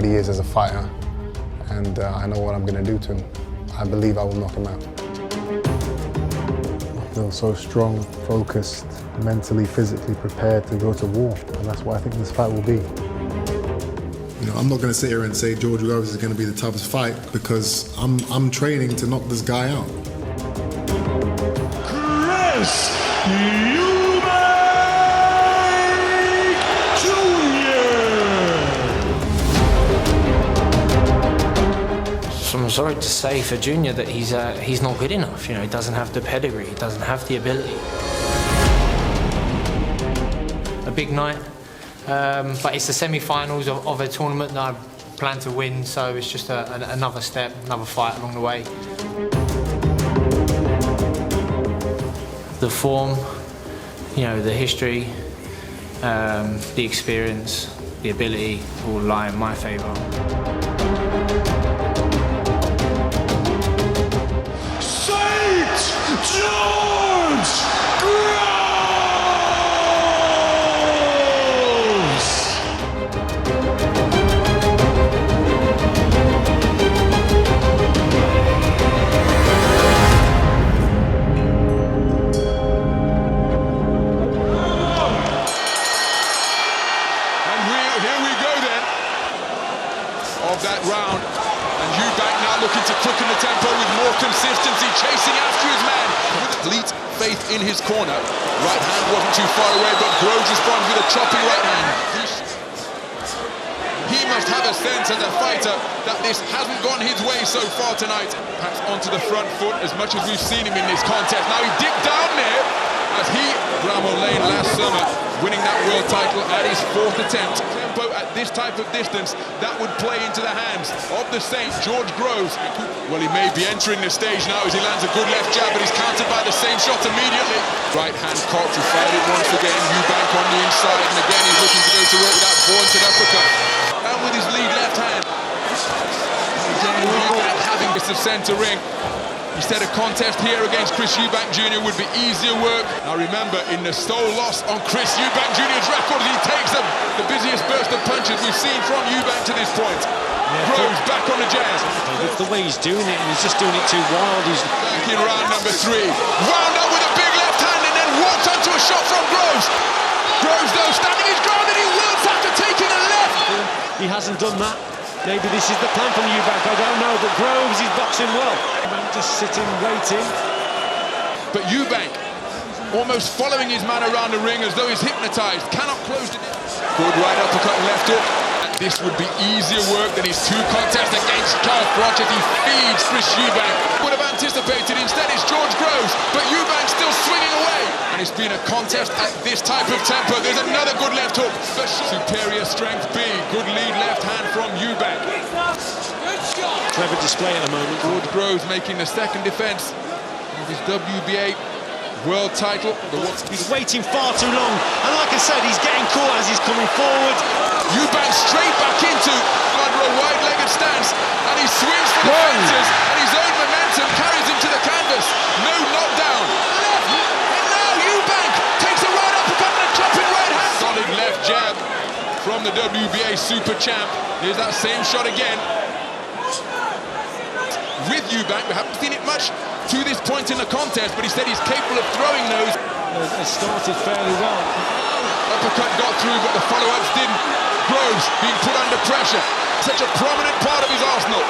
what he is as a fighter, and I know what I'm going to do to him. I believe I will knock him out. I feel so strong, focused, mentally, physically prepared to go to war, and that's what I think this fight will be. You know, I'm not going to sit here and say George Rose is going to be the toughest fight, because I'm training to knock this guy out. Chris Eubank Jr. I'm sorry to say for Junior that he's not good enough. You know, he doesn't have the pedigree, he doesn't have the ability. A big night, but it's the semi-finals of a tournament that I plan to win, so it's just another step, another fight along the way. The form, you know, the history, the experience, the ability all lie in my favour. Of that round, and Eubank now looking to quicken the tempo with more consistency, chasing after his man with complete faith in his corner. Right hand wasn't too far away, but Groves responds with a chopping right hand. He must have a sense as a fighter that this hasn't gone his way so far tonight. Perhaps onto the front foot as much as we've seen him in this contest. Now he dipped down there as he, Bramall Lane last summer, winning that world title at his 4th attempt. At this type of distance, that would play into the hands of the Saint, George Groves. Well, he may be entering the stage now as he lands a good left jab, but he's countered by the same shot immediately. Right hand caught, he fired it once again. Eubank on the inside, and again he's looking to go to work with that pointed uppercut. And with his lead left hand. Again, Eubank having this of centre ring. He said a contest here against Chris Eubank Jr. would be easier work. Now remember, in the sole loss on Chris Eubank Jr.'s record, he takes the busiest burst of punches we've seen from Eubank to this point. Groves back on the jazz. With the way he's doing it, and he's just doing it too wild. He's back in round number 3. Wound up with a big left hand and then walked onto a shot from Groves. Groves, though, standing his ground, and he wilts after taking a left. He hasn't done that. Maybe this is the plan from Eubank, I don't know, but Groves is boxing well. Eubank just sitting, waiting. But Eubank, almost following his man around the ring as though he's hypnotised, cannot close the... Good right uppercut and left hook. And this would be easier work than his 2 contests against Charles Broderick. He feeds Chris Eubank. Would have anticipated, instead it's George Groves, but Eubank still swinging away. And it's been a contest at this type of tempo. There's another good left hook. But superior strength B. Good lead left hand from Eubank. Clever display at the moment. George Groves making the second defence of his WBA world title. He's waiting far too long, and like I said, he's getting caught as he's coming forward. Eubank straight back into under a wide-legged stance, and he swings for the fences, and his own momentum carries him to the canvas. No knockdown. And now Eubank takes a right uppercut and a chopping right hand. Solid left jab from the WBA super champ. Here's that same shot again. With Eubank, we haven't seen it much to this point in the contest, but he said he's capable of throwing those. It started fairly well. Uppercut got through, but the follow-ups didn't. Groves being put under pressure. Such a prominent part of his arsenal.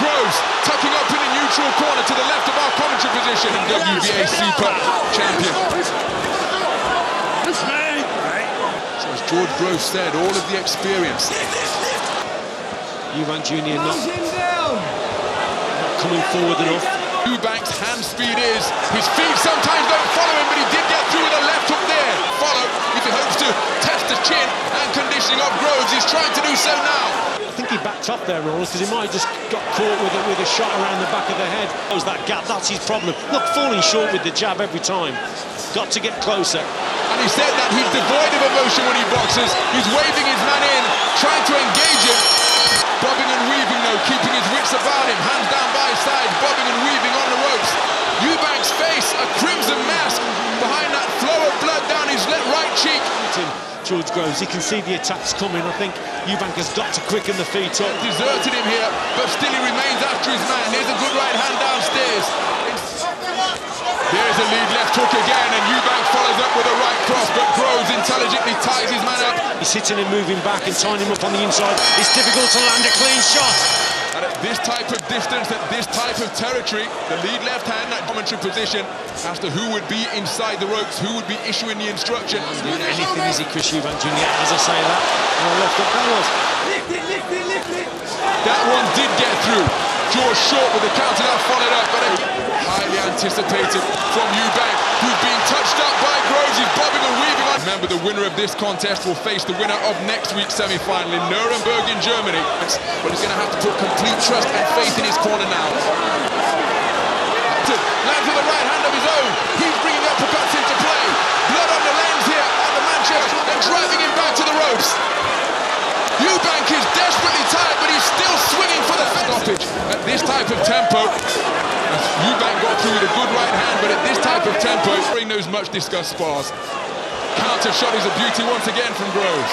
Groves tucking up in a neutral corner to the left of our commentary position. WBA Super Champion. So as George Groves said, all of the experience. Eubank Jr. not coming forward enough. Eubank's hand speed is. His feet sometimes don't follow him, but he did get through with a left hook there. Follow if he hopes to test the chin and conditioning of Groves. He's trying to do so now. I think he backed up there, Rollins, because he might have just got caught with a shot around the back of the head. Close that gap, that's his problem. Look, falling short with the jab every time. Got to get closer. And he said that he's devoid of emotion when he boxes. He's waving his man in, trying to engage him. Bobbing and weaving though, keeping his wits about him. Hands down by his side, bobbing and weaving on the ropes. Eubank's face, a crimson mask behind that flow of blood down his right cheek. George Groves. He can see the attacks coming. I think Eubank has got to quicken the feet up. Deserted him here, but still he remains after his man. Here's a good right hand downstairs. There's a lead left hook again, and Eubank follows up with a right cross, but Groves intelligently ties his man up. He's hitting and moving back and tying him up on the inside. It's difficult to land a clean shot. And at this type of distance, at this type of territory, the lead left hand, that commentary position, as to who would be inside the ropes, who would be issuing the instruction. Doing anything easy, Chris Eubank Jr. As I say that, left up that was. That one did get through. George short with the counter that followed up, but highly anticipated from Eubank, who's being touched up by Groves. He's bobbing and weaving on. Remember, the winner of this contest will face the winner of next week's semi-final in Nuremberg in Germany. But he's going to have to put complete trust and faith in his corner now. Lands with the right hand of his own. He's bringing uppercuts into play. Blood on the lens here on the Manchester, and driving him back to the ropes. Eubank is desperately tired, but he's still swinging for the stoppage at this type of tempo. Eubank got through with a good right hand, but at this type of tempo, bring those much discussed spars. Counter shot is a beauty once again from Groves.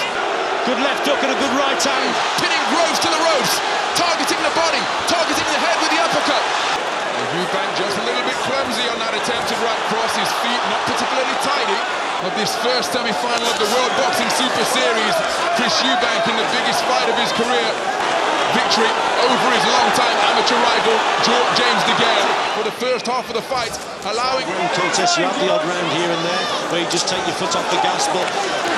Good left hook and a good right hand. Pinning Groves to the ropes, targeting the body, targeting the head with the uppercut. Eubank just a little bit clumsy on that attempted right cross, his feet not particularly tidy. Of this first semi-final of the World Boxing Super Series, Chris Eubank in the biggest fight of his career. Victory over his long-time amateur rival, James DeGale, for the first half of the fight, allowing... In contest, you have the odd round here and there, where you just take your foot off the gas, but...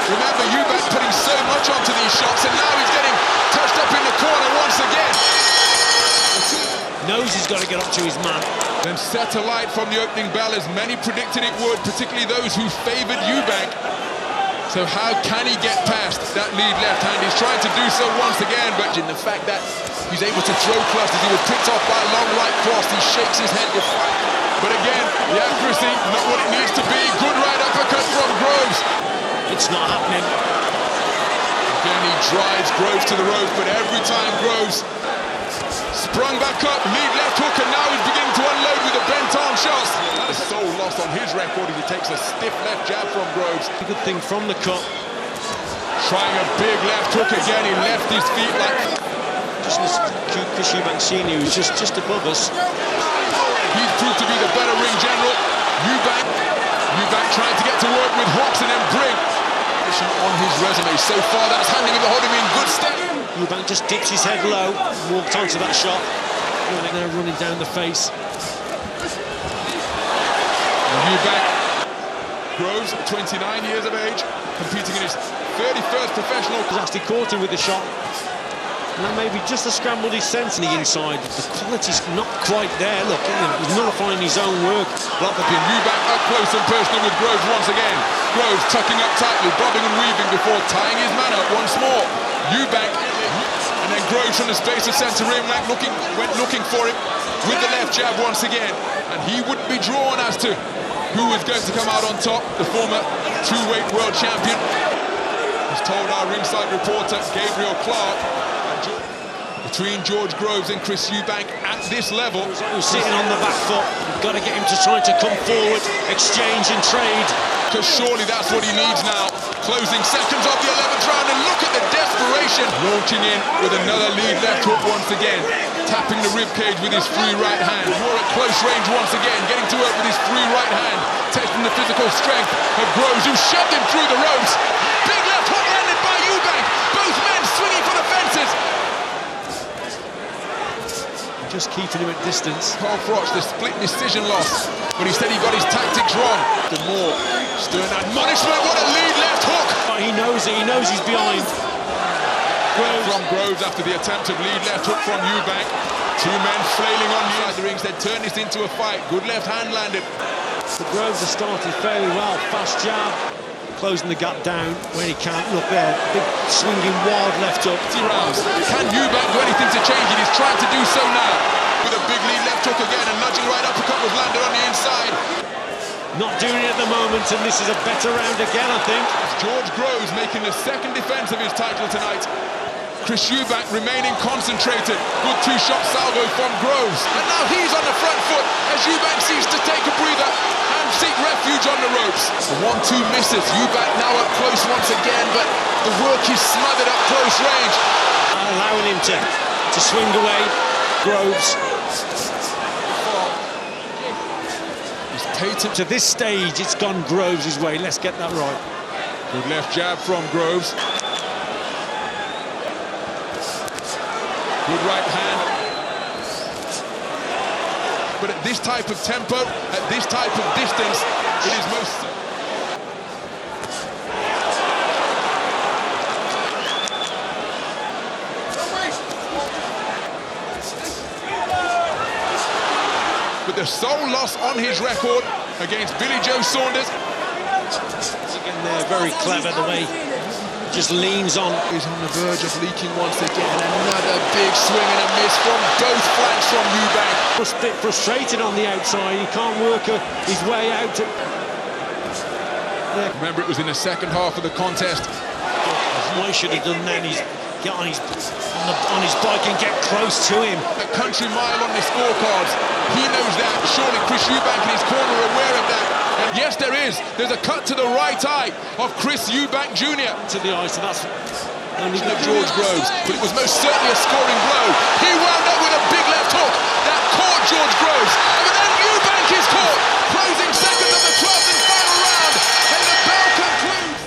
Remember, Eubank putting so much onto these shots, and now he's getting touched up in the corner once again. Knows he's got to get up to his man. Then set alight from the opening bell, as many predicted it would, particularly those who favoured Eubank. So how can he get past that lead left hand? He's trying to do so once again, but in the fact that he's able to throw clusters, he was picked off by a long right cross, he shakes his head. But again, the accuracy, not what it needs to be. Good right uppercut from Groves. It's not happening. Again, he drives Groves to the ropes, but every time Groves sprung back up, lead left hook, and now he's beginning to unload with the bent arm shots. That is so lost on his record as he takes a stiff left jab from Groves. A good thing from the cut. Trying a big left hook again, he left his feet like... Just Chris Eubank Senior, who's just above us. He's proved to be the better ring general. Eubank trying to get to work with hooks and then bring on his resume so far. That's handing him the holding in good step. Eubank just dips his head low, walked onto that shot. Now running down the face. Eubank, Groves, 29 years of age, competing in his 31st professional. He's actually caught him with the shot. And that maybe just scrambled his sense on the inside. The quality's not quite there. Look, he's nullifying his own work. Eubank up close and personal with Groves once again. Groves tucking up tightly, bobbing and weaving before tying his man up once more. Eubank, and then Groves from the space of centre ring, went looking for him with the left jab once again. And he wouldn't be drawn as to who was going to come out on top. The former two-weight world champion has told our ringside reporter, Gabriel Clark. Between George Groves and Chris Eubank at this level. He's sitting on the back foot. You've got to get him to try to come forward, exchange and trade. Because surely that's what he needs now. Closing seconds of the 11th round, and look at the desperation. Launching in with another lead left hook once again. Tapping the ribcage with his free right hand. More at close range once again, getting to work with his free right hand. Testing the physical strength of Groves, who shoved him through the ropes. Big left hook landed by Eubank. Both men swinging for the fences. Just keeping him at distance. Carl Froch, the split decision loss, but he said he got his tactics wrong. The more stern admonishment. What a lead left hook! Oh, he knows it. He knows he's behind. Groves. From Groves after the attempted lead left hook from Eubank. Two men flailing on the rings. They turn this into a fight. Good left hand landed. The Groves have started fairly well. Fast jab. Closing the gap down when he can. Look there, big swinging wild left hook. Rounds. Can Eubank do anything to change it? He's trying to do so now. With a big lead left hook again, and nudging right uppercut was landed on the inside. Not doing it at the moment, and this is a better round again, I think. George Groves making the second defence of his title tonight. Chris Eubank remaining concentrated. Good two-shot salvo from Groves. And now he's on the front foot as Eubank seems to take a breather. seek refuge on the ropes. The 1-2 misses. Eubank now up close once again, but the work is smothered up close range. Allowing him to swing away. Groves. He's patent. To this stage, it's gone Groves' way. Let's get that right. Good left jab from Groves. Good right hand. But at this type of tempo, at this type of distance, it is most... But the sole loss on his record against Billy Joe Saunders. Again, they're very clever the way he just leans on. He's on the verge of leaking once again. Another big swing and a miss from both flanks from Eubank. A bit frustrated on the outside. He can't work his way out. Remember, it was in the second half of the contest. What he should have done then is get on his bike and get close to him. A country mile on the scorecards. He knows that. Surely Chris Eubank in his corner are aware of that. And yes, there is. There's a cut to the right eye of Chris Eubank Jr. To the eye, so that's only of George Groves, but it was most certainly a scoring blow. He wound up with a big left hook that caught George Groves. And then Eubank is caught. Closing seconds of the 12th and final round. And the bell concludes.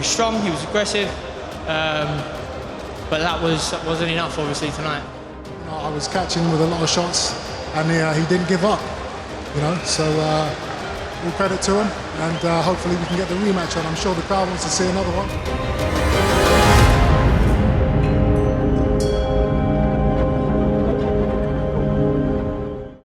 Strong, he was aggressive, but that wasn't enough, obviously, tonight. I was catching with a lot of shots, and he didn't give up. So all credit to him, and hopefully we can get the rematch on. I'm sure the crowd wants to see another one.